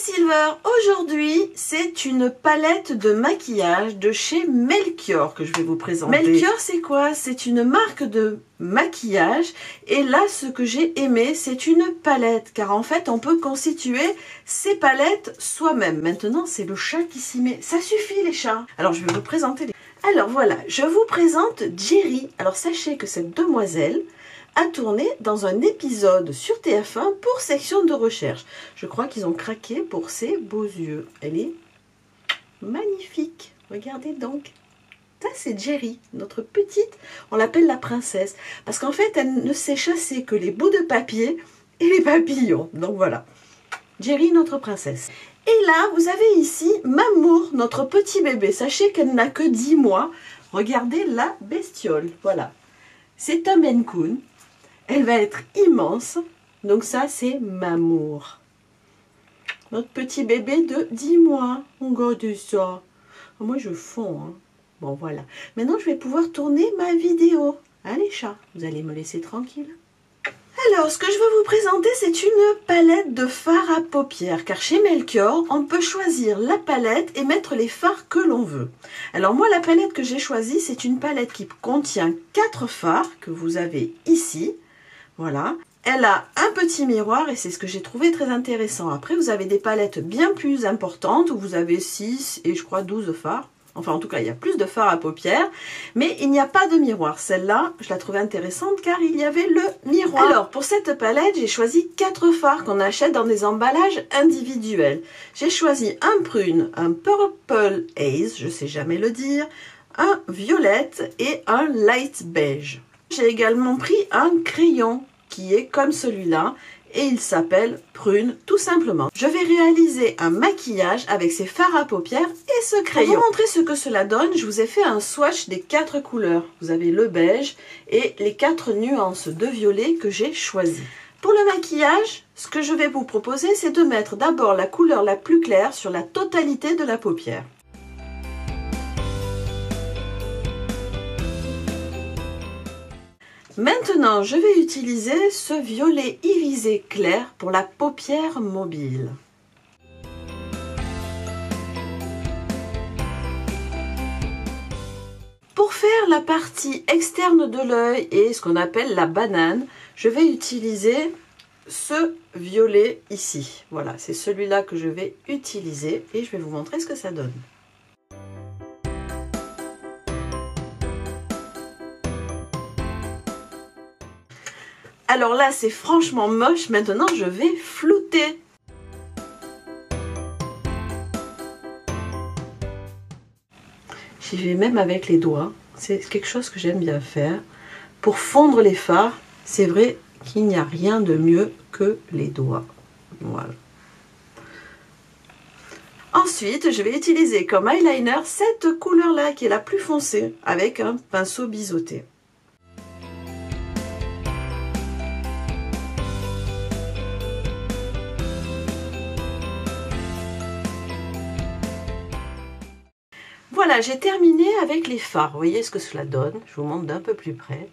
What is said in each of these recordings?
Silver, aujourd'hui c'est une palette de maquillage de chez Melchior que je vais vous présenter. Melchior c'est quoi? C'est une marque de maquillage et là ce que j'ai aimé c'est une palette car en fait on peut constituer ces palettes soi-même. Maintenant c'est le chat qui s'y met, ça suffit les chats. Alors je vais vous présenter Alors voilà, je vous présente Jerry. Alors sachez que cette demoiselle a tourné dans un épisode sur TF1 pour section de recherche. Je crois qu'ils ont craqué pour ses beaux yeux. Elle est magnifique. Regardez donc. Ça, c'est Jerry, notre petite. On l'appelle la princesse. Parce qu'en fait, elle ne sait chasser que les bouts de papier et les papillons. Donc voilà. Jerry, notre princesse. Et là, vous avez ici Mamour, notre petit bébé. Sachez qu'elle n'a que 10 mois. Regardez la bestiole. Voilà. C'est un Maine Coon. Elle va être immense. Donc ça, c'est Mamour. Notre petit bébé de 10 mois. Regardez ça. Moi, je fonds. Hein. Bon, voilà. Maintenant, je vais pouvoir tourner ma vidéo. Allez, chat, vous allez me laisser tranquille. Alors, ce que je veux vous présenter, c'est une palette de fards à paupières. Car chez Melchior, on peut choisir la palette et mettre les fards que l'on veut. Alors moi, la palette que j'ai choisie, c'est une palette qui contient 4 fards que vous avez ici. Voilà. Elle a un petit miroir et c'est ce que j'ai trouvé très intéressant. Après, vous avez des palettes bien plus importantes où vous avez 6 et je crois 12 fards. Enfin, en tout cas, il y a plus de fards à paupières, mais il n'y a pas de miroir. Celle-là, je la trouvais intéressante car il y avait le miroir. Alors, pour cette palette, j'ai choisi 4 fards qu'on achète dans des emballages individuels. J'ai choisi un prune, un purple haze, je sais jamais le dire, un violette et un light beige. J'ai également pris un crayon qui est comme celui-là. Et il s'appelle Prune, tout simplement. Je vais réaliser un maquillage avec ces fards à paupières et ce crayon. Pour vous montrer ce que cela donne, je vous ai fait un swatch des 4 couleurs. Vous avez le beige et les 4 nuances de violet que j'ai choisies. Pour le maquillage, ce que je vais vous proposer, c'est de mettre d'abord la couleur la plus claire sur la totalité de la paupière. Maintenant, je vais utiliser ce violet irisé clair pour la paupière mobile. Pour faire la partie externe de l'œil et ce qu'on appelle la banane, je vais utiliser ce violet ici. Voilà, c'est celui-là que je vais utiliser et je vais vous montrer ce que ça donne. Alors là, c'est franchement moche. Maintenant, je vais flouter. J'y vais même avec les doigts. C'est quelque chose que j'aime bien faire. Pour fondre les fards, c'est vrai qu'il n'y a rien de mieux que les doigts. Voilà. Ensuite, je vais utiliser comme eyeliner cette couleur-là qui est la plus foncée avec un pinceau biseauté. Voilà, j'ai terminé avec les fards. Vous voyez ce que cela donne? Je vous montre d'un peu plus près.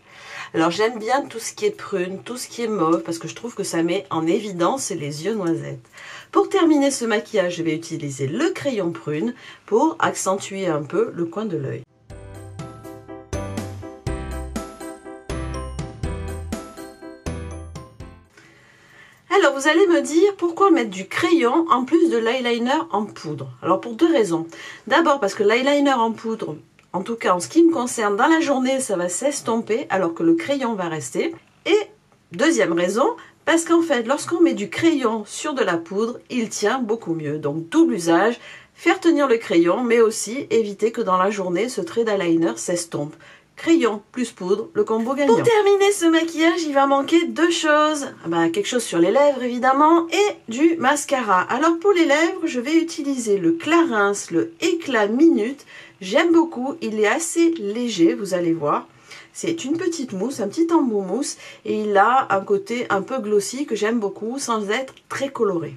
Alors, j'aime bien tout ce qui est prune, tout ce qui est mauve, parce que je trouve que ça met en évidence les yeux noisettes. Pour terminer ce maquillage, je vais utiliser le crayon prune pour accentuer un peu le coin de l'œil. Alors, vous allez me dire pourquoi mettre du crayon en plus de l'eyeliner en poudre. Alors, pour 2 raisons. D'abord, parce que l'eyeliner en poudre, en tout cas en ce qui me concerne, dans la journée, ça va s'estomper alors que le crayon va rester. Et deuxième raison, parce qu'en fait, lorsqu'on met du crayon sur de la poudre, il tient beaucoup mieux. Donc, double usage, faire tenir le crayon, mais aussi éviter que dans la journée, ce trait d'eyeliner s'estompe. Crayon plus poudre, le combo gagnant. Pour terminer ce maquillage, il va manquer 2 choses. Quelque chose sur les lèvres évidemment et du mascara. Alors pour les lèvres, je vais utiliser le Clarins, le Éclat Minute. J'aime beaucoup, il est assez léger, vous allez voir. C'est une petite mousse, un petit embout mousse et il a un côté un peu glossy que j'aime beaucoup sans être très coloré.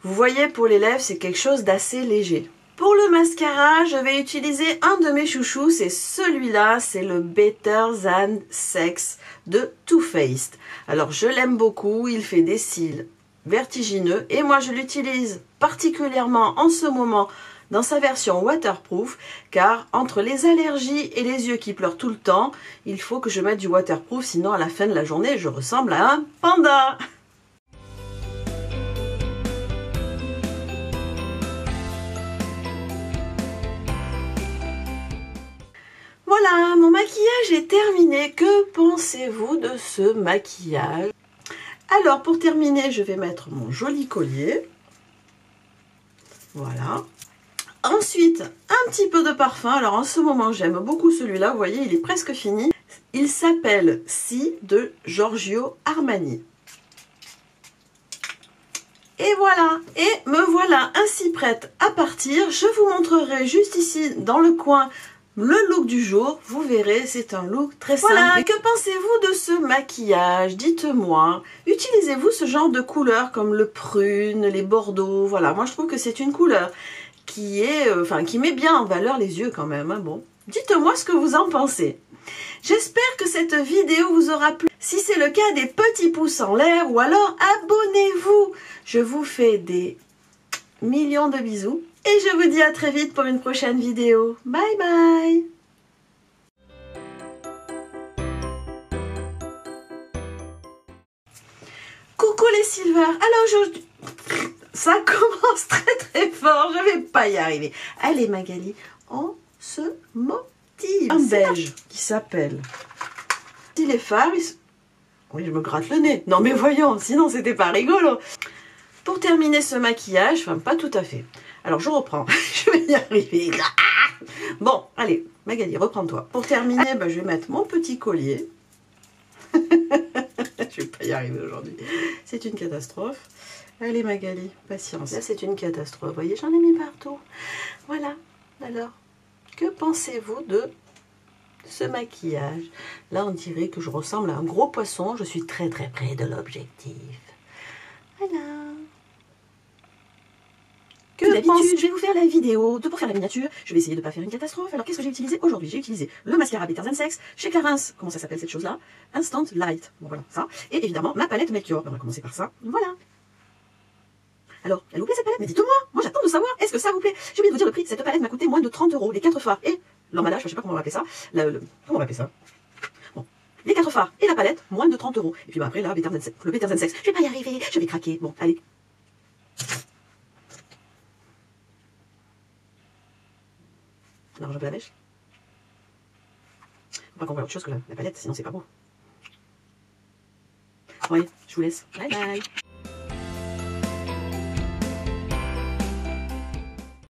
Vous voyez, pour les lèvres, c'est quelque chose d'assez léger. Pour le mascara, je vais utiliser un de mes chouchous, c'est celui-là, c'est le Better Than Sex de Too Faced. Alors je l'aime beaucoup, il fait des cils vertigineux et moi je l'utilise particulièrement en ce moment dans sa version waterproof, car entre les allergies et les yeux qui pleurent tout le temps, il faut que je mette du waterproof, sinon à la fin de la journée je ressemble à un panda. Voilà, mon maquillage est terminé. Que pensez-vous de ce maquillage? Alors, pour terminer, je vais mettre mon joli collier. Voilà. Ensuite, un petit peu de parfum. Alors, en ce moment, j'aime beaucoup celui-là. Vous voyez, il est presque fini. Il s'appelle Si de Giorgio Armani. Et voilà, et me voilà ainsi prête à partir. Je vous montrerai juste ici, dans le coin, le look du jour. Vous verrez, c'est un look très simple. Voilà, que pensez-vous de ce maquillage? Dites-moi. Utilisez-vous ce genre de couleurs comme le prune, les bordeaux? Voilà, moi je trouve que c'est une couleur qui est, qui met bien en valeur les yeux quand même. Hein, bon, dites-moi ce que vous en pensez. J'espère que cette vidéo vous aura plu. Si c'est le cas, des petits pouces en l'air ou alors abonnez-vous. Je vous fais des millions de bisous et je vous dis à très vite pour une prochaine vidéo. Bye bye. Coucou les Silver. Alors aujourd'hui, ça commence très très fort. Je vais pas y arriver. Allez Magali, on se motive. Un belge qui s'appelle les fards. Oui, je me gratte le nez. Non mais voyons, sinon c'était pas rigolo. Pour terminer ce maquillage, enfin pas tout à fait. Alors je reprends, je vais y arriver. Bon, allez, Magali, reprends-toi. Pour terminer, je vais mettre mon petit collier. Je vais pas y arriver aujourd'hui. C'est une catastrophe. Allez Magali, patience. Là c'est une catastrophe. Vous voyez, j'en ai mis partout. Voilà. Alors, que pensez-vous de ce maquillage? Là on dirait que je ressemble à un gros poisson. Je suis très très près de l'objectif. Voilà. Que d'habitude, je vais vous faire la vidéo pour faire la miniature. Je vais essayer de ne pas faire une catastrophe. Alors, qu'est-ce que j'ai utilisé aujourd'hui? J'ai utilisé le mascara Better Than Sex chez Clarins. Comment ça s'appelle cette chose-là? Instant Light. Bon, voilà, ça. Et évidemment, ma palette Melchior. On va commencer par ça. Voilà. Alors, elle vous plaît cette palette? Mais dites-moi. Moi, j'attends de savoir. Est-ce que ça vous plaît? J'ai oublié de vous dire le prix. Cette palette m'a coûté moins de 30 €. Les 4 fards et l'emballage, je sais pas comment on va appeler ça. Comment on va appeler ça? Bon. Les 4 fards et la palette, moins de 30 €. Et puis après, là, le Better Than Sex. Je vais pas y arriver. Je vais craquer. Bon, allez. On arrange un peu la mèche. Faut pas qu'on voit autre chose que la palette, sinon c'est pas beau. Oui, je vous laisse. Bye bye.